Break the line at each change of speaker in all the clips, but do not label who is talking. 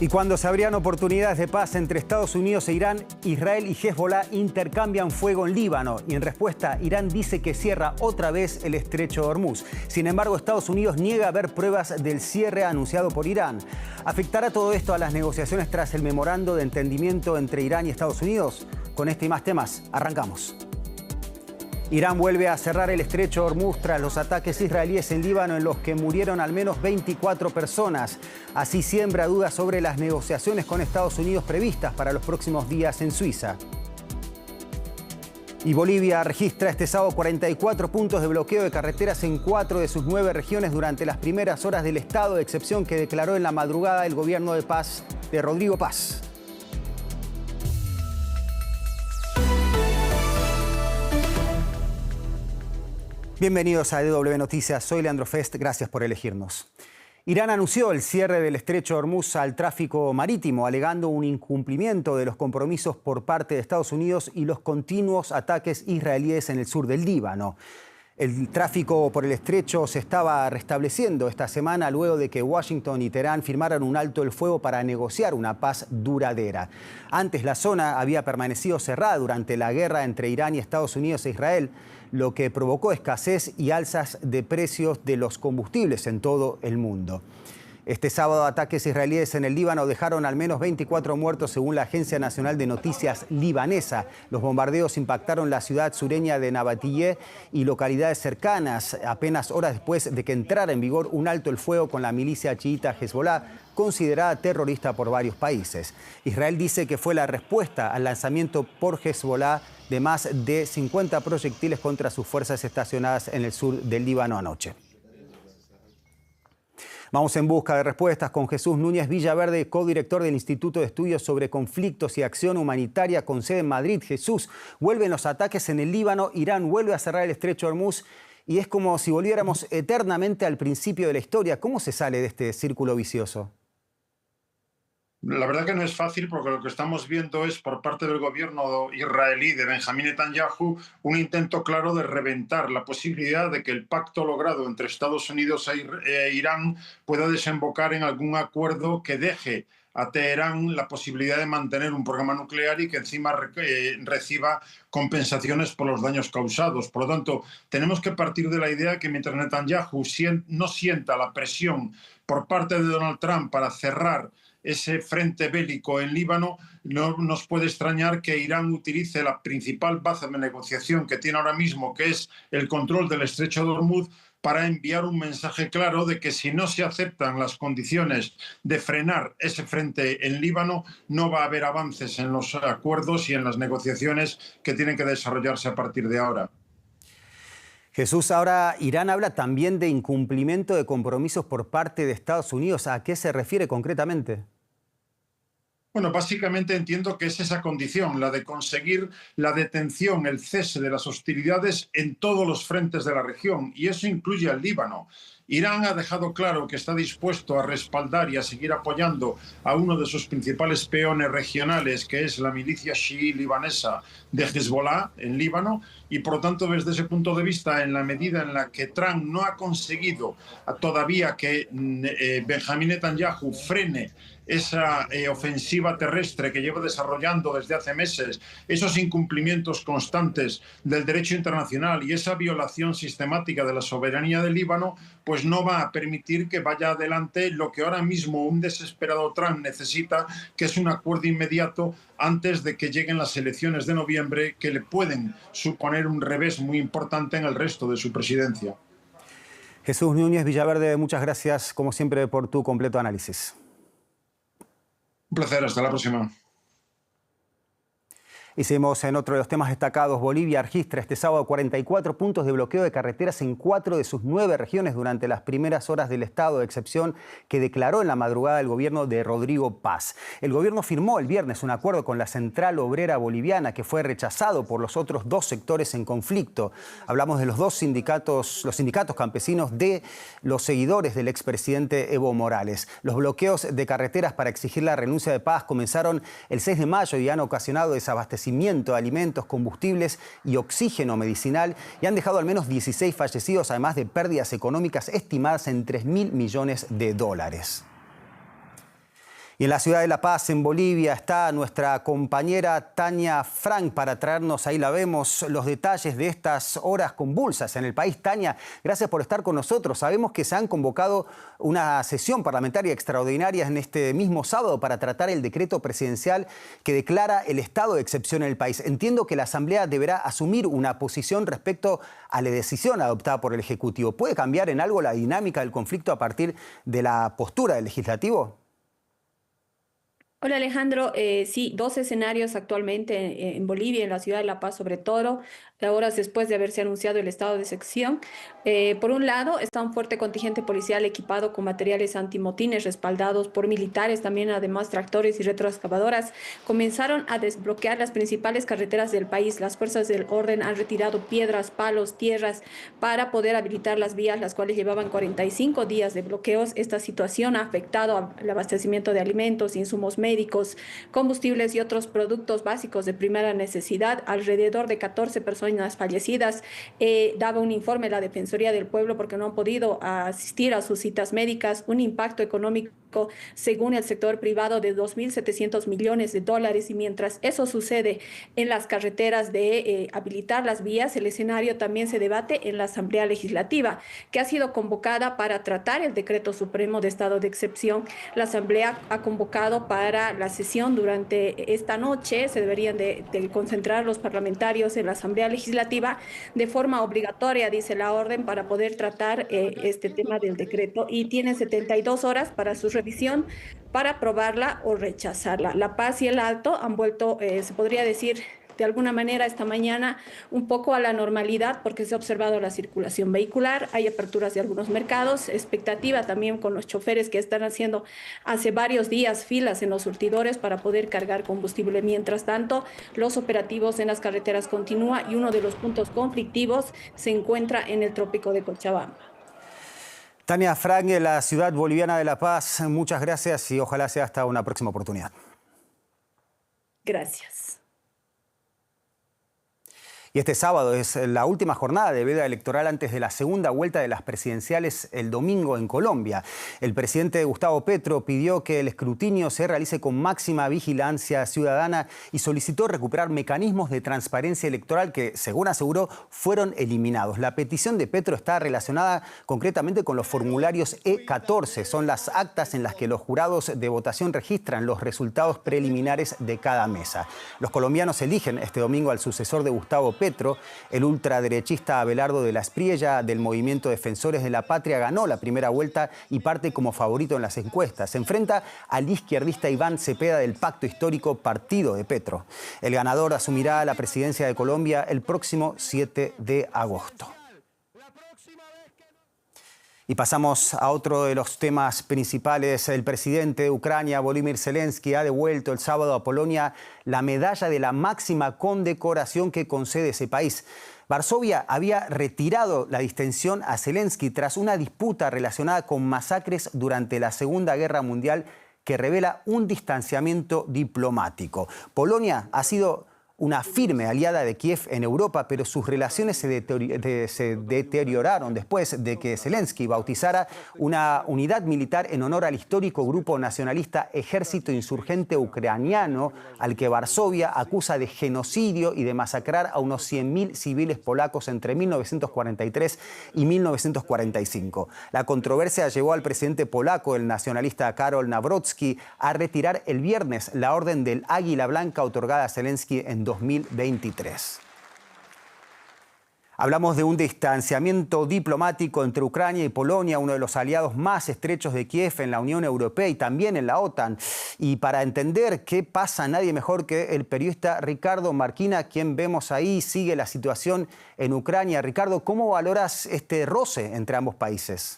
Y cuando se abrían oportunidades de paz entre Estados Unidos e Irán, Israel y Hezbollah intercambian fuego en Líbano. Y en respuesta, Irán dice que cierra otra vez el estrecho de Hormuz. Sin embargo, Estados Unidos niega haber pruebas del cierre anunciado por Irán. ¿Afectará todo esto a las negociaciones tras el memorando de entendimiento entre Irán y Estados Unidos? Con este y más temas, arrancamos. Irán vuelve a cerrar el estrecho de Hormuz tras los ataques israelíes en Líbano en los que murieron al menos 24 personas. Así siembra dudas sobre las negociaciones con Estados Unidos previstas para los próximos días en Suiza. Y Bolivia registra este sábado 44 puntos de bloqueo de carreteras en 4 de sus 9 regiones durante las primeras horas del estado de excepción que declaró en la madrugada el gobierno de paz de Rodrigo Paz. Bienvenidos a DW Noticias, soy Leandro Fest, gracias por elegirnos. Irán anunció el cierre del estrecho de Hormuz al tráfico marítimo, alegando un incumplimiento de los compromisos por parte de Estados Unidos y los continuos ataques israelíes en el sur del Líbano. El tráfico por el estrecho se estaba restableciendo esta semana luego de que Washington y Teherán firmaran un alto el fuego para negociar una paz duradera. Antes la zona había permanecido cerrada durante la guerra entre Irán y Estados Unidos e Israel, lo que provocó escasez y alzas de precios de los combustibles en todo el mundo. Este sábado, ataques israelíes en el Líbano dejaron al menos 24 muertos según la Agencia Nacional de Noticias libanesa. Los bombardeos impactaron la ciudad sureña de Nabatiyeh y localidades cercanas apenas horas después de que entrara en vigor un alto el fuego con la milicia chiita Hezbollah, considerada terrorista por varios países. Israel dice que fue la respuesta al lanzamiento por Hezbollah de más de 50 proyectiles contra sus fuerzas estacionadas en el sur del Líbano anoche. Vamos en busca de respuestas con Jesús Núñez Villaverde, codirector del Instituto de Estudios sobre Conflictos y Acción Humanitaria con sede en Madrid. Jesús, vuelven los ataques en el Líbano, Irán vuelve a cerrar el estrecho de Hormuz y es como si volviéramos eternamente al principio de la historia. ¿Cómo se sale de este círculo vicioso?
La verdad que no es fácil porque lo que estamos viendo es por parte del gobierno israelí de Benjamín Netanyahu un intento claro de reventar la posibilidad de que el pacto logrado entre Estados Unidos e Irán pueda desembocar en algún acuerdo que deje a Teherán la posibilidad de mantener un programa nuclear y que encima reciba compensaciones por los daños causados. Por lo tanto, tenemos que partir de la idea que mientras Netanyahu no sienta la presión por parte de Donald Trump para cerrar ese frente bélico en Líbano, no nos puede extrañar que Irán utilice la principal base de negociación que tiene ahora mismo, que es el control del estrecho de Hormuz, para enviar un mensaje claro de que si no se aceptan las condiciones de frenar ese frente en Líbano, no va a haber avances en los acuerdos y en las negociaciones que tienen que desarrollarse a partir de ahora.
Jesús, ahora Irán habla también de incumplimiento de compromisos por parte de Estados Unidos. ¿A qué se refiere concretamente?
Bueno, básicamente entiendo que es esa condición, la de conseguir la detención, el cese de las hostilidades en todos los frentes de la región, y eso incluye al Líbano. Irán ha dejado claro que está dispuesto a respaldar y a seguir apoyando a uno de sus principales peones regionales, que es la milicia chií libanesa de Hezbollah en Líbano, y por lo tanto, desde ese punto de vista, en la medida en la que Trump no ha conseguido todavía que Benjamín Netanyahu frene esa ofensiva terrestre que lleva desarrollando desde hace meses, esos incumplimientos constantes del derecho internacional y esa violación sistemática de la soberanía del Líbano, pues no va a permitir que vaya adelante lo que ahora mismo un desesperado Trump necesita, que es un acuerdo inmediato antes de que lleguen las elecciones de noviembre, que le pueden suponer un revés muy importante en el resto de su presidencia.
Jesús Núñez Villaverde, muchas gracias como siempre por tu completo análisis.
Un placer, hasta la próxima.
Y seguimos en otro de los temas destacados. Bolivia registra este sábado 44 puntos de bloqueo de carreteras en 4 de sus 9 regiones durante las primeras horas del estado de excepción que declaró en la madrugada el gobierno de Rodrigo Paz. El gobierno firmó el viernes un acuerdo con la Central Obrera Boliviana que fue rechazado por los otros 2 sectores en conflicto. Hablamos de los sindicatos campesinos de los seguidores del expresidente Evo Morales. Los bloqueos de carreteras para exigir la renuncia de Paz comenzaron el 6 de mayo y han ocasionado desabastecimiento de alimentos, combustibles y oxígeno medicinal y han dejado al menos 16 fallecidos, además de pérdidas económicas estimadas en $3.000 millones. Y en la ciudad de La Paz, en Bolivia, está nuestra compañera Tania Frank para traernos, ahí la vemos, los detalles de estas horas convulsas en el país. Tania, gracias por estar con nosotros. Sabemos que se han convocado una sesión parlamentaria extraordinaria en este mismo sábado para tratar el decreto presidencial que declara el estado de excepción en el país. Entiendo que la Asamblea deberá asumir una posición respecto a la decisión adoptada por el Ejecutivo. ¿Puede cambiar en algo la dinámica del conflicto a partir de la postura del Legislativo?
Hola Alejandro, sí, dos escenarios actualmente en Bolivia, en la ciudad de La Paz sobre todo, horas después de haberse anunciado el estado de excepción. Por un lado, está un fuerte contingente policial equipado con materiales antimotines respaldados por militares, también además tractores y retroexcavadoras. Comenzaron a desbloquear las principales carreteras del país. Las fuerzas del orden han retirado piedras, palos, tierras para poder habilitar las vías, las cuales llevaban 45 días de bloqueos. Esta situación ha afectado al abastecimiento de alimentos, insumos médicos, combustibles y otros productos básicos de primera necesidad. Alrededor de 14 personas fallecidas. Daba un informe la Defensoría del Pueblo porque no han podido asistir a sus citas médicas. Un impacto económico, según el sector privado, de 2.700 millones de dólares. Y mientras eso sucede en las carreteras de habilitar las vías, el escenario también se debate en la Asamblea Legislativa, que ha sido convocada para tratar el decreto supremo de estado de excepción. La Asamblea ha convocado para la sesión durante esta noche. Se deberían de concentrar los parlamentarios en la Asamblea Legislativa de forma obligatoria, dice la orden, para poder tratar este tema del decreto, y tienen 72 horas para su revisión para aprobarla o rechazarla. La Paz y el Alto han vuelto, se podría decir, de alguna manera esta mañana un poco a la normalidad porque se ha observado la circulación vehicular, hay aperturas de algunos mercados, expectativa también con los choferes que están haciendo hace varios días filas en los surtidores para poder cargar combustible. Mientras tanto, los operativos en las carreteras continúan y uno de los puntos conflictivos se encuentra en el trópico de Cochabamba.
Tania Frank, de la ciudad boliviana de La Paz, muchas gracias y ojalá sea hasta una próxima oportunidad.
Gracias.
Y este sábado es la última jornada de veda electoral antes de la segunda vuelta de las presidenciales el domingo en Colombia. El presidente Gustavo Petro pidió que el escrutinio se realice con máxima vigilancia ciudadana y solicitó recuperar mecanismos de transparencia electoral que, según aseguró, fueron eliminados. La petición de Petro está relacionada concretamente con los formularios E14. Son las actas en las que los jurados de votación registran los resultados preliminares de cada mesa. Los colombianos eligen este domingo al sucesor de Gustavo Petro. El ultraderechista Abelardo de la Espriella, del Movimiento Defensores de la Patria, ganó la primera vuelta y parte como favorito en las encuestas. Se enfrenta al izquierdista Iván Cepeda del Pacto Histórico Partido de Petro. El ganador asumirá la presidencia de Colombia el próximo 7 de agosto. Y pasamos a otro de los temas principales. El presidente de Ucrania, Volodymyr Zelensky, ha devuelto el sábado a Polonia la medalla de la máxima condecoración que concede ese país. Varsovia había retirado la distinción a Zelensky tras una disputa relacionada con masacres durante la Segunda Guerra Mundial que revela un distanciamiento diplomático. Polonia ha sido una firme aliada de Kiev en Europa, pero sus relaciones se deterioraron después de que Zelensky bautizara una unidad militar en honor al histórico grupo nacionalista Ejército Insurgente Ucraniano, al que Varsovia acusa de genocidio y de masacrar a unos 100.000 civiles polacos entre 1943 y 1945. La controversia llevó al presidente polaco, el nacionalista Karol Nawrocki, a retirar el viernes la Orden del Águila Blanca otorgada a Zelensky en 2023. Hablamos de un distanciamiento diplomático entre Ucrania y Polonia, uno de los aliados más estrechos de Kiev en la Unión Europea y también en la OTAN. Y para entender qué pasa, nadie mejor que el periodista Ricardo Marquina, quien vemos ahí, sigue la situación en Ucrania. Ricardo, ¿cómo valoras este roce entre ambos países?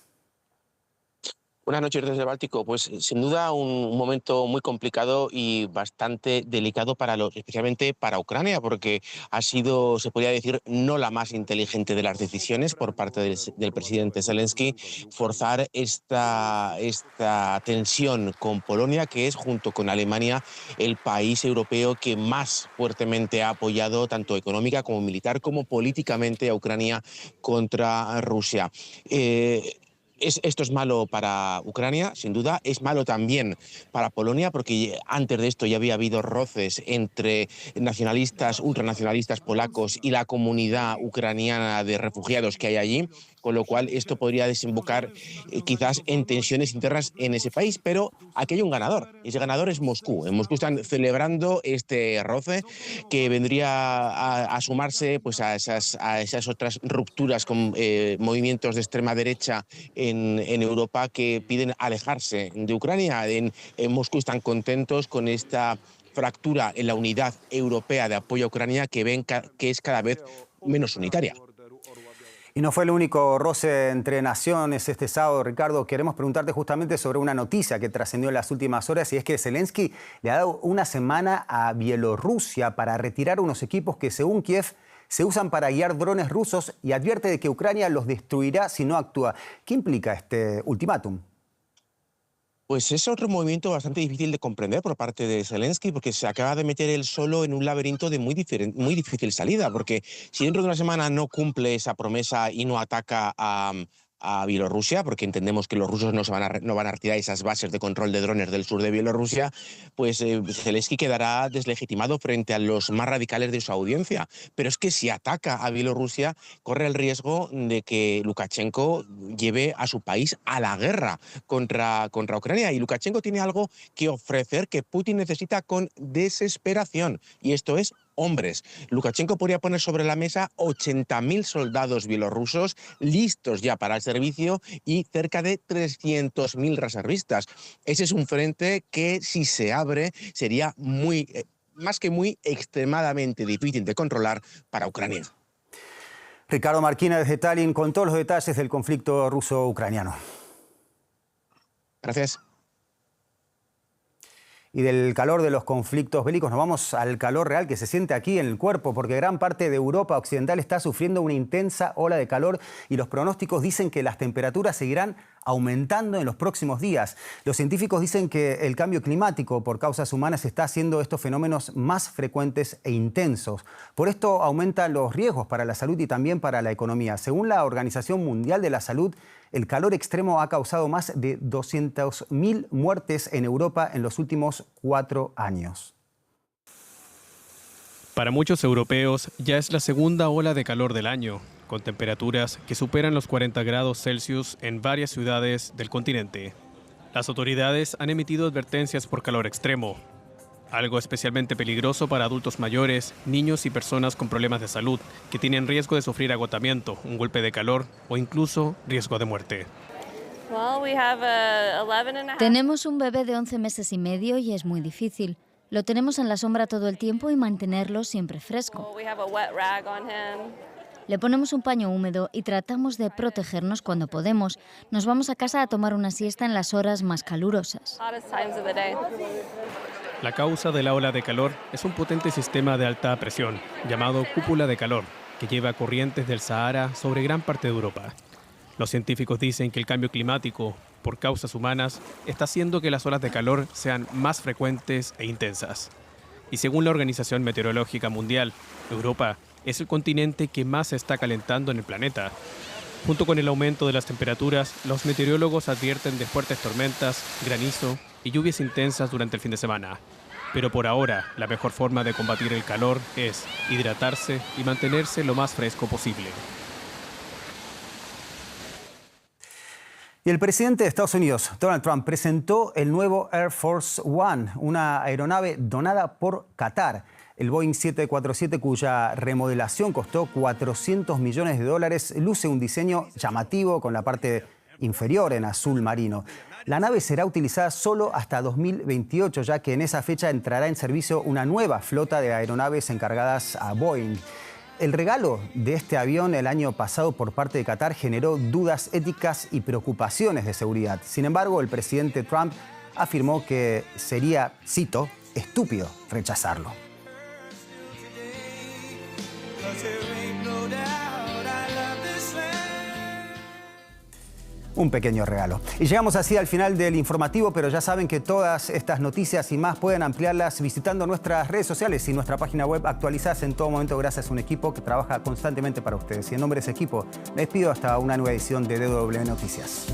Buenas noches desde el Báltico. Pues sin duda un momento muy complicado y bastante delicado especialmente para Ucrania, porque ha sido, se podría decir, no la más inteligente de las decisiones por parte del presidente Zelensky, forzar esta tensión con Polonia, que es, junto con Alemania, el país europeo que más fuertemente ha apoyado, tanto económica como militar como políticamente, a Ucrania contra Rusia. Esto es malo para Ucrania, sin duda. Es malo también para Polonia, porque antes de esto ya había habido roces entre nacionalistas, ultranacionalistas polacos y la comunidad ucraniana de refugiados que hay allí, con lo cual esto podría desembocar quizás en tensiones internas en ese país. Pero aquí hay un ganador. Ese ganador es Moscú. En Moscú están celebrando este roce que vendría a sumarse pues, a esas otras rupturas con movimientos de extrema derecha en Europa que piden alejarse de Ucrania. En Moscú están contentos con esta fractura en la unidad europea de apoyo a Ucrania que ven que es cada vez menos unitaria.
Y no fue el único roce entre naciones este sábado, Ricardo. Queremos preguntarte justamente sobre una noticia que trascendió en las últimas horas, y es que Zelensky le ha dado una semana a Bielorrusia para retirar unos equipos que, según Kiev, se usan para guiar drones rusos, y advierte de que Ucrania los destruirá si no actúa. ¿Qué implica este ultimátum?
Pues es otro movimiento bastante difícil de comprender por parte de Zelensky, porque se acaba de meter él solo en un laberinto de muy difícil salida, porque si dentro de una semana no cumple esa promesa y no ataca a Bielorrusia, porque entendemos que los rusos no van a retirar esas bases de control de drones del sur de Bielorrusia, pues Zelensky quedará deslegitimado frente a los más radicales de su audiencia. Pero es que si ataca a Bielorrusia, corre el riesgo de que Lukashenko lleve a su país a la guerra contra Ucrania. Y Lukashenko tiene algo que ofrecer que Putin necesita con desesperación, y esto es hombres. Lukashenko podría poner sobre la mesa 80.000 soldados bielorrusos listos ya para el servicio y cerca de 300.000 reservistas. Ese es un frente que, si se abre, sería más que muy, extremadamente difícil de controlar para Ucrania.
Ricardo Marquina desde Tallinn con todos los detalles del conflicto ruso-ucraniano.
Gracias.
Y del calor de los conflictos bélicos nos vamos al calor real que se siente aquí en el cuerpo, porque gran parte de Europa occidental está sufriendo una intensa ola de calor y los pronósticos dicen que las temperaturas seguirán aumentando en los próximos días. Los científicos dicen que el cambio climático por causas humanas está haciendo estos fenómenos más frecuentes e intensos. Por esto aumentan los riesgos para la salud y también para la economía. Según la Organización Mundial de la Salud, el calor extremo ha causado más de 200.000 muertes en Europa en los últimos 4 años.
Para muchos europeos ya es la segunda ola de calor del año, con temperaturas que superan los 40 grados Celsius en varias ciudades del continente. Las autoridades han emitido advertencias por calor extremo, algo especialmente peligroso para adultos mayores, niños y personas con problemas de salud, que tienen riesgo de sufrir agotamiento, un golpe de calor o incluso riesgo de muerte.
Tenemos un bebé de 11 meses y medio y es muy difícil. Lo tenemos en la sombra todo el tiempo y mantenerlo siempre fresco. Le ponemos un paño húmedo y tratamos de protegernos cuando podemos. Nos vamos a casa a tomar una siesta en las horas más calurosas.
La causa de la ola de calor es un potente sistema de alta presión, llamado cúpula de calor, que lleva corrientes del Sahara sobre gran parte de Europa. Los científicos dicen que el cambio climático, por causas humanas, está haciendo que las olas de calor sean más frecuentes e intensas. Y según la Organización Meteorológica Mundial, Europa es el continente que más se está calentando en el planeta. Junto con el aumento de las temperaturas, los meteorólogos advierten de fuertes tormentas, granizo y lluvias intensas durante el fin de semana. Pero por ahora, la mejor forma de combatir el calor es hidratarse y mantenerse lo más fresco posible.
Y el presidente de Estados Unidos, Donald Trump, presentó el nuevo Air Force One, una aeronave donada por Qatar. El Boeing 747, cuya remodelación costó $400 millones, luce un diseño llamativo con la parte inferior en azul marino. La nave será utilizada solo hasta 2028, ya que en esa fecha entrará en servicio una nueva flota de aeronaves encargadas a Boeing. El regalo de este avión el año pasado por parte de Qatar generó dudas éticas y preocupaciones de seguridad. Sin embargo, el presidente Trump afirmó que sería, cito, estúpido rechazarlo. Un pequeño regalo. Y llegamos así al final del informativo, pero ya saben que todas estas noticias y más pueden ampliarlas visitando nuestras redes sociales y nuestra página web actualizadas en todo momento gracias a un equipo que trabaja constantemente para ustedes. Y en nombre de ese equipo, les pido hasta una nueva edición de DW Noticias.